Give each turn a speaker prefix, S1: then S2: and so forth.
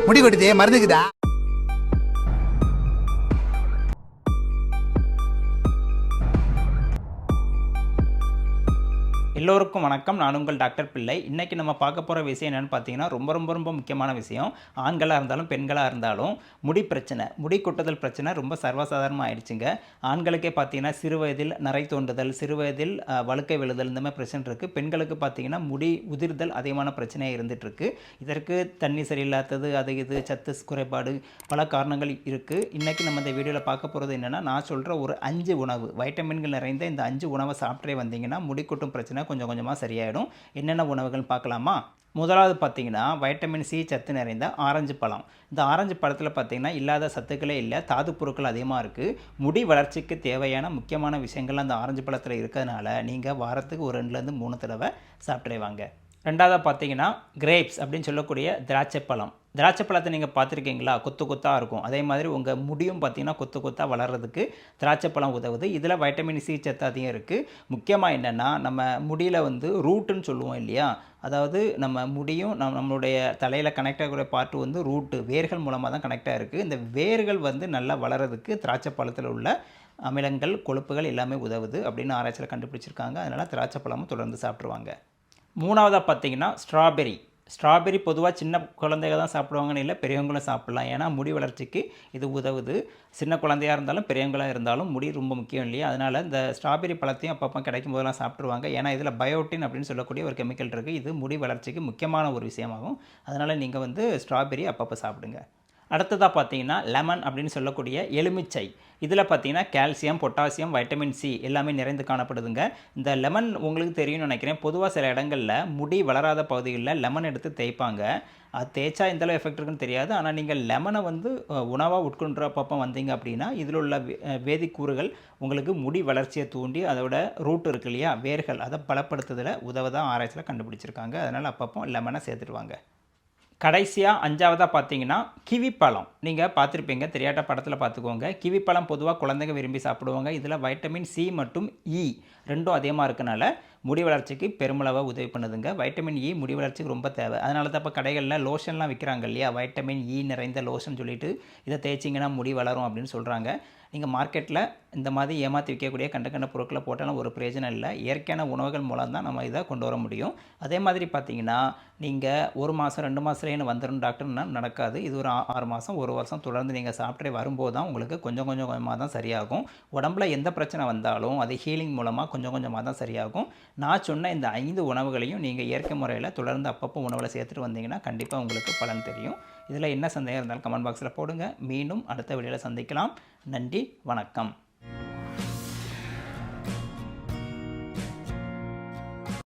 S1: முடி கொட்டுதே மருந்துக்குதா?
S2: எல்லோருக்கும் வணக்கம். நான் உங்கள் டாக்டர் பிள்ளை. இன்றைக்கி நம்ம பார்க்க போகிற விஷயம் என்னென்னு பார்த்தீங்கன்னா ரொம்ப முக்கியமான விஷயம். ஆண்களாக இருந்தாலும் பெண்களாக இருந்தாலும் முடி பிரச்சனை, முடி கொட்டுதல் பிரச்சனை ரொம்ப சர்வசாதாரணமாக ஆயிடுச்சுங்க. ஆண்களுக்கே பார்த்தீங்கன்னா சிறு வயதில் நரை தோண்டுதல், சிறு வயதில் வழுக்கை விழுதல், இந்த மாதிரி பிரச்சனை இருக்குது. பெண்களுக்கு பார்த்தீங்கன்னா முடி உதிர்தல் அதிகமான பிரச்சனையாக இருந்துகிட்ருக்கு. இதற்கு தண்ணி சரியில்லாதது, அது இது சத்து குறைபாடு, பல காரணங்கள் இருக்குது. இன்றைக்கி நம்ம இந்த வீடியோவில் பார்க்க போகிறது என்னென்னா, நான் சொல்கிற ஒரு 5 உணவு, வைட்டமின்கள் நிறைந்த இந்த 5 உணவை சாப்பிட்டே வந்தீங்கன்னா முடி கொட்டும் பிரச்சனை கொஞ்சம் கொஞ்சமாக சரியாயிடும். என்னென்ன உணவுகள் பார்க்கலாமா? முதலாவது பார்த்தீங்கன்னா வைட்டமின் சி சத்து நிறைந்த ஆரஞ்சு பழம். இந்த ஆரஞ்சு பழத்தில் பார்த்தீங்கன்னா இல்லாத சத்துக்களே இல்லை, தாது பொருட்கள் அதிகமாக இருக்குது. முடி வளர்ச்சிக்கு தேவையான முக்கியமான விஷயங்கள் அந்த ஆரஞ்சு பழத்தில் இருக்கிறதுனால நீங்கள் வாரத்துக்கு ஒரு 2லேருந்து 3 தடவை சாப்பிட்றே வாங்க. ரெண்டாவதாக பார்த்தீங்கன்னா கிரேப்ஸ் அப்படின்னு சொல்லக்கூடிய திராட்சை பழம். திராட்சை பழத்தை நீங்கள் பார்த்துருக்கீங்களா? கொத்து கொத்தாக இருக்கும். அதே மாதிரி உங்கள் முடியும் பார்த்திங்கன்னா கொத்து கொத்தாக வளர்கிறதுக்கு திராட்சை பழம் உதவுது. இதில் வைட்டமின் சி சத்து அதிகம் இருக்குது. முக்கியமாக என்னென்னா, நம்ம முடியில் ரூட்டுன்னு சொல்லுவோம் இல்லையா, அதாவது நம்ம முடியும் நம்மளுடைய தலையில் கனெக்ட் ஆகக்கூடிய பார்ட்டு ரூட்டு, வேர்கள் மூலமாக தான் கனெக்டாக இருக்குது. இந்த வேர்கள் நல்லா வளர்கிறதுக்கு திராட்சை பழத்தில் உள்ள அமிலங்கள், கொழுப்புகள் எல்லாமே உதவுது அப்படின்னு ஆராய்ச்சியில் கண்டுபிடிச்சிருக்காங்க. அதனால் திராட்சை பழமும் தொடர்ந்து சாப்பிட்ருவாங்க. மூணாவதாக பார்த்தீங்கன்னா ஸ்ட்ராபெரி பொதுவாக சின்ன குழந்தைங்க தான் சாப்பிடுவாங்கன்னு இல்லை, பெரியவங்களும் சாப்பிட்லாம். ஏன்னா முடி வளர்ச்சிக்கு இது உதவுது. சின்ன குழந்தையாக இருந்தாலும் பெரியவங்களாக இருந்தாலும் முடி ரொம்ப முக்கியம் இல்லையா, அதனால் இந்த ஸ்ட்ராபெரி பழத்தையும் அப்பப்போ கிடைக்கும் போதெல்லாம் சாப்பிட்ருவாங்க. ஏன்னா இதில் பயோட்டின் அப்படின்னு சொல்லக்கூடிய ஒரு கெமிக்கல் இருக்குது. இது முடி வளர்ச்சிக்கு முக்கியமான ஒரு விஷயமாகும். அதனால் நீங்கள் ஸ்ட்ராபெரி அப்பப்போ சாப்பிடுங்க. அடுத்ததாக பார்த்தீங்கன்னா லெமன் அப்படின்னு சொல்லக்கூடிய எலுமிச்சை. இதில் பார்த்தீங்கன்னா கால்சியம், பொட்டாசியம், வைட்டமின் சி எல்லாமே நிறைந்து காணப்படுதுங்க. இந்த லெமன் உங்களுக்கு தெரியும்னு நினைக்கிறேன். பொதுவாக சில இடங்களில் முடி வளராத பகுதிகளில் லெமன் எடுத்து தேய்ப்பாங்க. அது தேய்ச்சா எந்தளவு எஃபெக்ட் இருக்குன்னு தெரியாது. ஆனால் நீங்கள் லெமனை உணவாக உட்கொண்டுறப்பப்போ வந்தீங்க அப்படின்னா இதில் உள்ள வேதிக்கூறுகள் உங்களுக்கு முடி வளர்ச்சியை தூண்டி அதோட ரூட் இருக்கு இல்லையா, வேர்கள், அதை பலப்படுத்துதல உதவதான் ஆராய்ச்சியில் கண்டுபிடிச்சிருக்காங்க. அதனால் அப்பப்போ லெமனை சேர்த்துடுவாங்க. கடைசியாக 5ஆவதாக பார்த்தீங்கன்னா கிவி பழம். நீங்கள் பார்த்துருப்பீங்க, தெரியாட்ட படத்தில் பார்த்துக்கோங்க. கிவி பழம் பொதுவாக குழந்தைங்க விரும்பி சாப்பிடுவாங்க. இதில் வைட்டமின் சி மற்றும் இ ரெண்டும் அதிகமாக இருக்கனால முடி வளர்ச்சிக்கு பெருமளவாக உதவி பண்ணுதுங்க. வைட்டமின் இ முடி வளர்ச்சிக்கு ரொம்ப தேவை. அதனால தான் இப்போ கடைகளில் லோஷன்லாம் விற்கிறாங்க இல்லையா, வைட்டமின் இ நிறைந்த லோஷன் சொல்லிட்டு இதை தேய்ச்சிங்கன்னா முடி வளரும் அப்படின்னு சொல்கிறாங்க. நீங்கள் மார்க்கெட்டில் இந்த மாதிரி ஏமாற்றி விற்கக்கூடிய கண்ட பொருட்களை போட்டாலும் ஒரு பிரயோஜனம் இல்லை. இயற்கையான உணவுகள் மூலம் தான் நம்ம இதை கொண்டு வர முடியும். அதே மாதிரி பார்த்தீங்கன்னா நீங்கள் 1 மாதம் 2 மாதத்துலேயே வந்துடும் டாக்டர்னா நடக்காது. இது ஒரு 6 மாதம் 1 வருஷம் தொடர்ந்து நீங்கள் சாப்பிட்டே வரும்போது தான் உங்களுக்கு கொஞ்சம் கொஞ்சமாக தான் சரியாகும். உடம்புல எந்த பிரச்சனை வந்தாலும் அது ஹீலிங் மூலமாக கொஞ்சம் கொஞ்சமாக தான் சரியாகும். நான் சொன்ன இந்த 5 உணவுகளையும் நீங்கள் இயற்கை முறையில் தொடர்ந்து அப்பப்போ உணவில் சேர்த்துட்டு வந்தீங்கன்னா கண்டிப்பாக உங்களுக்கு பலன் தெரியும். இதில் என்ன சந்தேகம் இருந்தாலும் கமெண்ட் பாக்ஸில் போடுங்க. மீண்டும் அடுத்த வீடியோவில் சந்திக்கலாம். நன்றி, வணக்கம்.